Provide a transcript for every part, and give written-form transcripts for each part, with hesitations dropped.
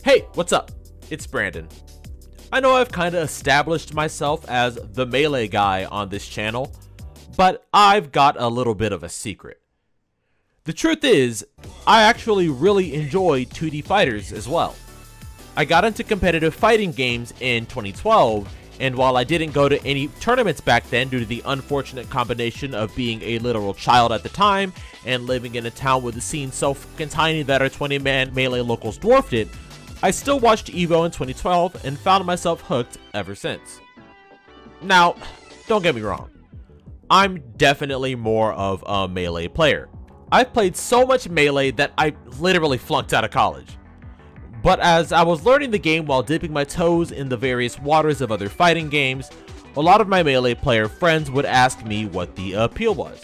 Hey, what's up? It's Brandon. I know I've kinda established myself as the melee guy on this channel, but I've got a little bit of a secret. The truth is, I actually really enjoy 2D fighters as well. I got into competitive fighting games in 2012, and while I didn't go to any tournaments back then due to the unfortunate combination of being a literal child at the time and living in a town with a scene so fucking tiny that our 20-man melee locals dwarfed it, I still watched EVO in 2012 and found myself hooked ever since. Now, don't get me wrong, I'm definitely more of a melee player. I've played so much melee that I literally flunked out of college. But as I was learning the game while dipping my toes in the various waters of other fighting games, a lot of my melee player friends would ask me what the appeal was.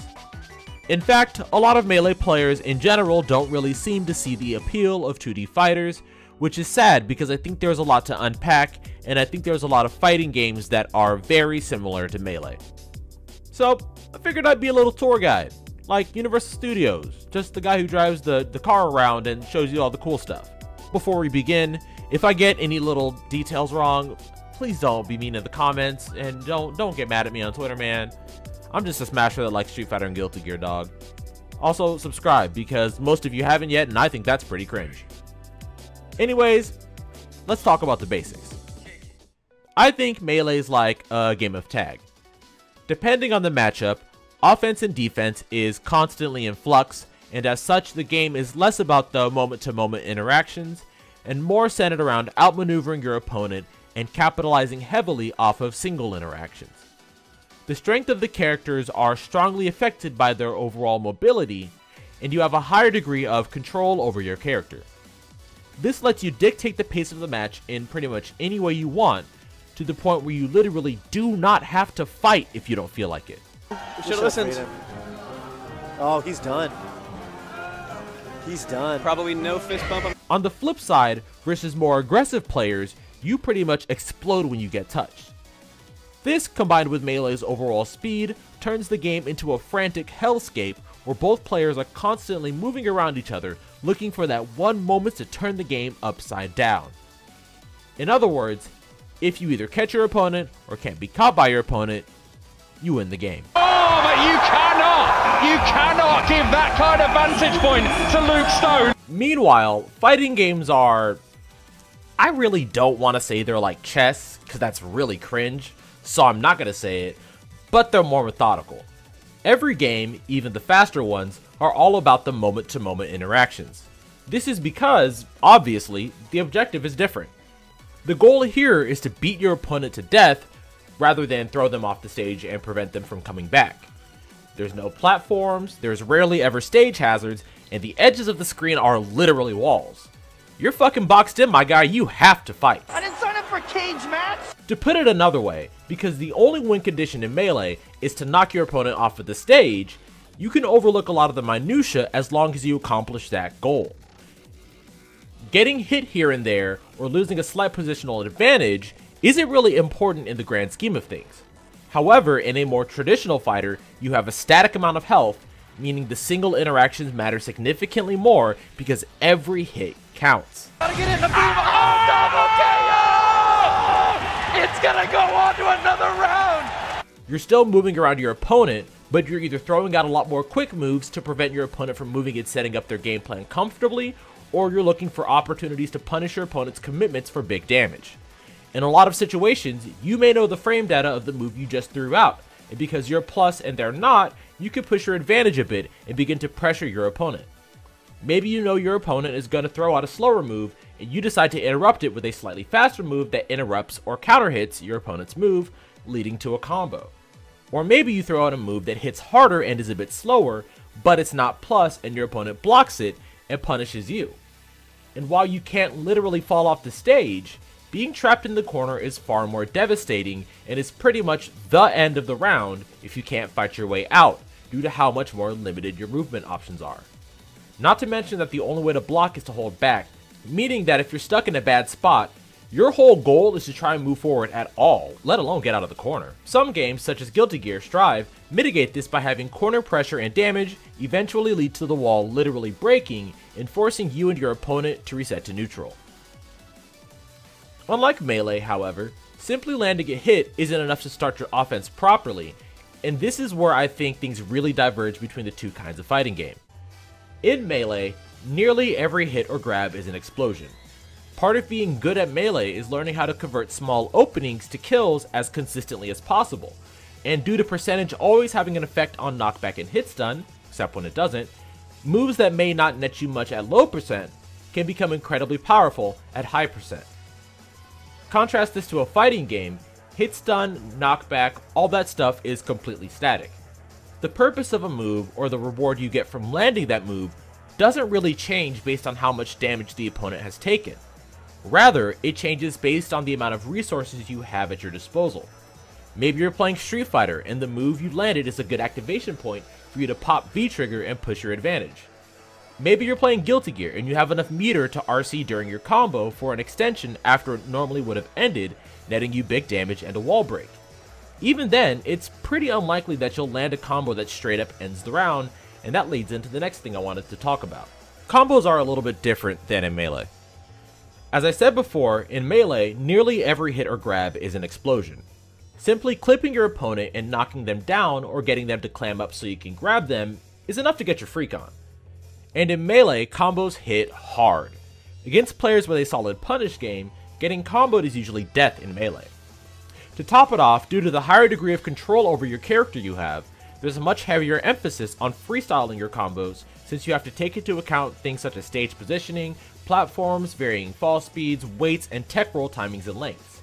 In fact, a lot of melee players in general don't really seem to see the appeal of 2D fighters, which is sad because I think there's a lot to unpack, and I think there's a lot of fighting games that are very similar to melee. So, I figured I'd be a little tour guide, like Universal Studios, just the guy who drives the car around and shows you all the cool stuff. Before we begin, if I get any little details wrong, please don't be mean in the comments, and don't get mad at me on Twitter, man. I'm just a smasher that likes Street Fighter and Guilty Gear, dog. Also, subscribe, because most of you haven't yet, and I think that's pretty cringe. Anyways, let's talk about the basics. I think melee is like a game of tag. Depending on the matchup, offense and defense is constantly in flux, and as such the game is less about the moment-to-moment interactions and more centered around outmaneuvering your opponent and capitalizing heavily off of single interactions. The strength of the characters are strongly affected by their overall mobility, and you have a higher degree of control over your character. This lets you dictate the pace of the match in pretty much any way you want, to the point where you literally do not have to fight if you don't feel like it. We should have listened. Oh, he's done. He's done. Probably no fist bump. On the flip side, versus more aggressive players, you pretty much explode when you get touched. This, combined with melee's overall speed, turns the game into a frantic hellscape where both players are constantly moving around each other, looking for that one moment to turn the game upside down. In other words, if you either catch your opponent or can't be caught by your opponent, you win the game. Oh, but you cannot give that kind of vantage point to Luke Stone. Meanwhile, fighting games are, I really don't want to say they're like chess, because that's really cringe, so I'm not going to say it, but they're more methodical. Every game, even the faster ones, are all about the moment-to-moment interactions. This is because, obviously, the objective is different. The goal here is to beat your opponent to death, rather than throw them off the stage and prevent them from coming back. There's no platforms, there's rarely ever stage hazards, and the edges of the screen are literally walls. You're fucking boxed in, my guy, you have to fight. I didn't sign up for a cage match. To put it another way, because the only win condition in melee is to knock your opponent off of the stage, you can overlook a lot of the minutia as long as you accomplish that goal. Getting hit here and there, or losing a slight positional advantage, isn't really important in the grand scheme of things. However, in a more traditional fighter, you have a static amount of health, meaning the single interactions matter significantly more because every hit counts. Gotta get in the beam. Oh, double KO! It's gonna go on to another round. You're still moving around your opponent, but you're either throwing out a lot more quick moves to prevent your opponent from moving and setting up their game plan comfortably, or you're looking for opportunities to punish your opponent's commitments for big damage. In a lot of situations, you may know the frame data of the move you just threw out, and because you're plus and they're not, you can push your advantage a bit and begin to pressure your opponent. Maybe you know your opponent is going to throw out a slower move, and you decide to interrupt it with a slightly faster move that interrupts or counter hits your opponent's move, leading to a combo. Or maybe you throw out a move that hits harder and is a bit slower, but it's not plus and your opponent blocks it and punishes you. And while you can't literally fall off the stage, being trapped in the corner is far more devastating and is pretty much the end of the round if you can't fight your way out, due to how much more limited your movement options are. Not to mention that the only way to block is to hold back, meaning that if you're stuck in a bad spot, your whole goal is to try and move forward at all, let alone get out of the corner. Some games, such as Guilty Gear Strive, mitigate this by having corner pressure and damage eventually lead to the wall literally breaking and forcing you and your opponent to reset to neutral. Unlike Melee, however, simply landing a hit isn't enough to start your offense properly, and this is where I think things really diverge between the two kinds of fighting game. In Melee, nearly every hit or grab is an explosion. Part of being good at Melee is learning how to convert small openings to kills as consistently as possible, and due to percentage always having an effect on knockback and hit stun, except when it doesn't, moves that may not net you much at low percent can become incredibly powerful at high percent. Contrast this to a fighting game, hit stun, knockback, all that stuff is completely static. The purpose of a move or the reward you get from landing that move doesn't really change based on how much damage the opponent has taken. Rather, it changes based on the amount of resources you have at your disposal. Maybe you're playing Street Fighter and the move you landed is a good activation point for you to pop V-trigger and push your advantage. Maybe you're playing Guilty Gear and you have enough meter to RC during your combo for an extension after it normally would have ended, netting you big damage and a wall break. Even then, it's pretty unlikely that you'll land a combo that straight up ends the round, and that leads into the next thing I wanted to talk about. Combos are a little bit different than in Melee. As I said before, in Melee, nearly every hit or grab is an explosion. Simply clipping your opponent and knocking them down or getting them to clam up so you can grab them is enough to get your freak on. And in Melee, combos hit hard. Against players with a solid punish game, getting comboed is usually death in Melee. To top it off, due to the higher degree of control over your character you have, there's a much heavier emphasis on freestyling your combos since you have to take into account things such as stage positioning, platforms, varying fall speeds, weights, and tech roll timings and lengths.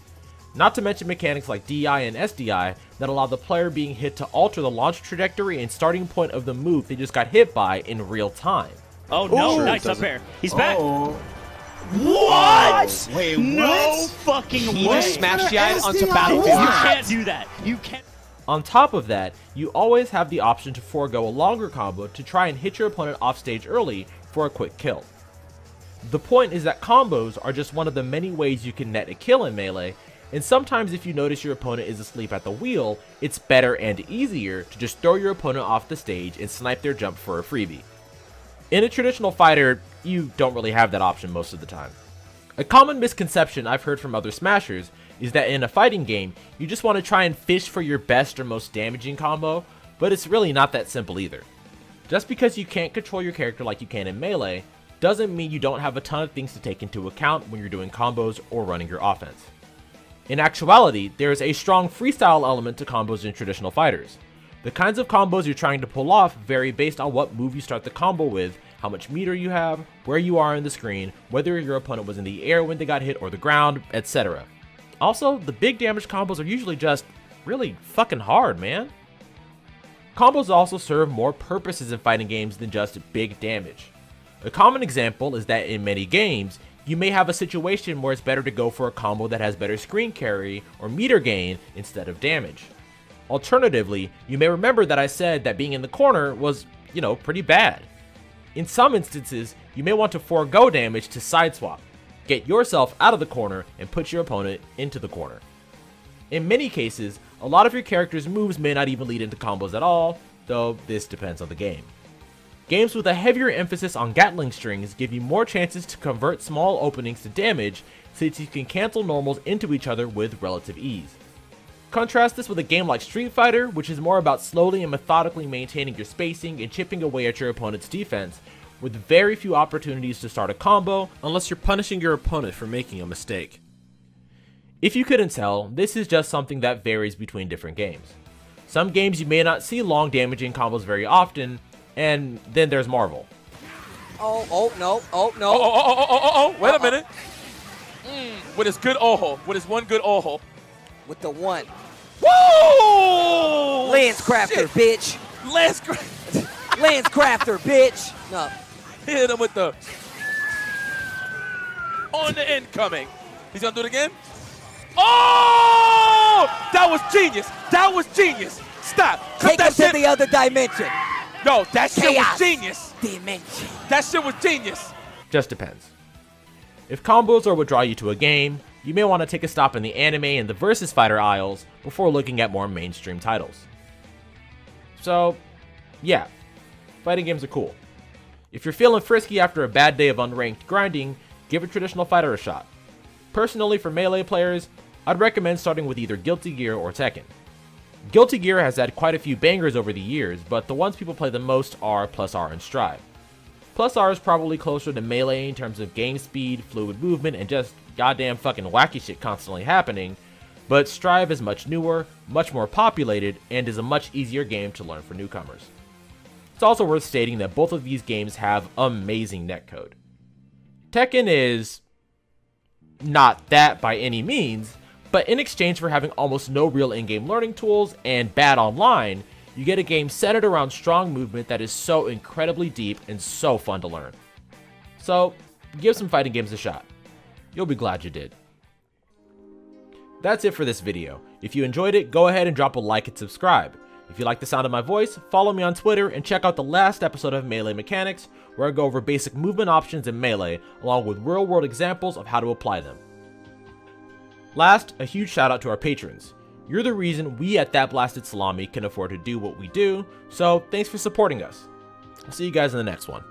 Not to mention mechanics like DI and SDI that allow the player being hit to alter the launch trajectory and starting point of the move they just got hit by in real time. Oh no, Ooh, nice up air. He's back. What? Wait, no fucking way. He just smashed the eye onto Battlefield. You can't do that. You can't. On top of that, you always have the option to forego a longer combo to try and hit your opponent off stage early for a quick kill. The point is that combos are just one of the many ways you can net a kill in Melee, and sometimes if you notice your opponent is asleep at the wheel, it's better and easier to just throw your opponent off the stage and snipe their jump for a freebie. In a traditional fighter, you don't really have that option most of the time. A common misconception I've heard from other smashers is that in a fighting game, you just want to try and fish for your best or most damaging combo, but it's really not that simple either. Just because you can't control your character like you can in Melee, doesn't mean you don't have a ton of things to take into account when you're doing combos or running your offense. In actuality, there is a strong freestyle element to combos in traditional fighters. The kinds of combos you're trying to pull off vary based on what move you start the combo with, how much meter you have, where you are in the screen, whether your opponent was in the air when they got hit or the ground, etc. Also, the big damage combos are usually just really fucking hard, man. Combos also serve more purposes in fighting games than just big damage. A common example is that in many games, you may have a situation where it's better to go for a combo that has better screen carry or meter gain instead of damage. Alternatively, you may remember that I said that being in the corner was, pretty bad. In some instances, you may want to forego damage to sideswap, get yourself out of the corner, and put your opponent into the corner. In many cases, a lot of your character's moves may not even lead into combos at all, though this depends on the game. Games with a heavier emphasis on Gatling strings give you more chances to convert small openings to damage since you can cancel normals into each other with relative ease. Contrast this with a game like Street Fighter, which is more about slowly and methodically maintaining your spacing and chipping away at your opponent's defense, with very few opportunities to start a combo unless you're punishing your opponent for making a mistake. If you couldn't tell, this is just something that varies between different games. Some games you may not see long damaging combos very often, and then there's Marvel. Oh, wait a minute. With his good with his one good With the one. Whoa! Lenscrafter, bitch. Lenscrafter, bitch. No. Hit him with the on the incoming. He's gonna do it again. Oh! That was genius. That was genius. Stop. Take him to the other dimension. Yo, that shit Chaos was genius. Dimension. That shit was genius. Just depends. If combos are what draw you to a game, you may want to take a stop in the anime and the versus fighter aisles before looking at more mainstream titles. So, yeah, fighting games are cool. If you're feeling frisky after a bad day of unranked grinding, give a traditional fighter a shot. Personally, for Melee players, I'd recommend starting with either Guilty Gear or Tekken. Guilty Gear has had quite a few bangers over the years, but the ones people play the most are Plus R and Strive. Plus R is probably closer to Melee in terms of game speed, fluid movement, and just goddamn fucking wacky shit constantly happening, but Strive is much newer, much more populated, and is a much easier game to learn for newcomers. It's also worth stating that both of these games have amazing netcode. Tekken is not that by any means, but in exchange for having almost no real in-game learning tools and bad online, you get a game centered around strong movement that is so incredibly deep and so fun to learn. So, give some fighting games a shot. You'll be glad you did. That's it for this video. If you enjoyed it, go ahead and drop a like and subscribe. If you like the sound of my voice, follow me on Twitter and check out the last episode of Melee Mechanics, where I go over basic movement options in Melee, along with real-world examples of how to apply them. Last, a huge shout out to our patrons. You're the reason we at That Blasted Salami can afford to do what we do, so thanks for supporting us. I'll see you guys in the next one.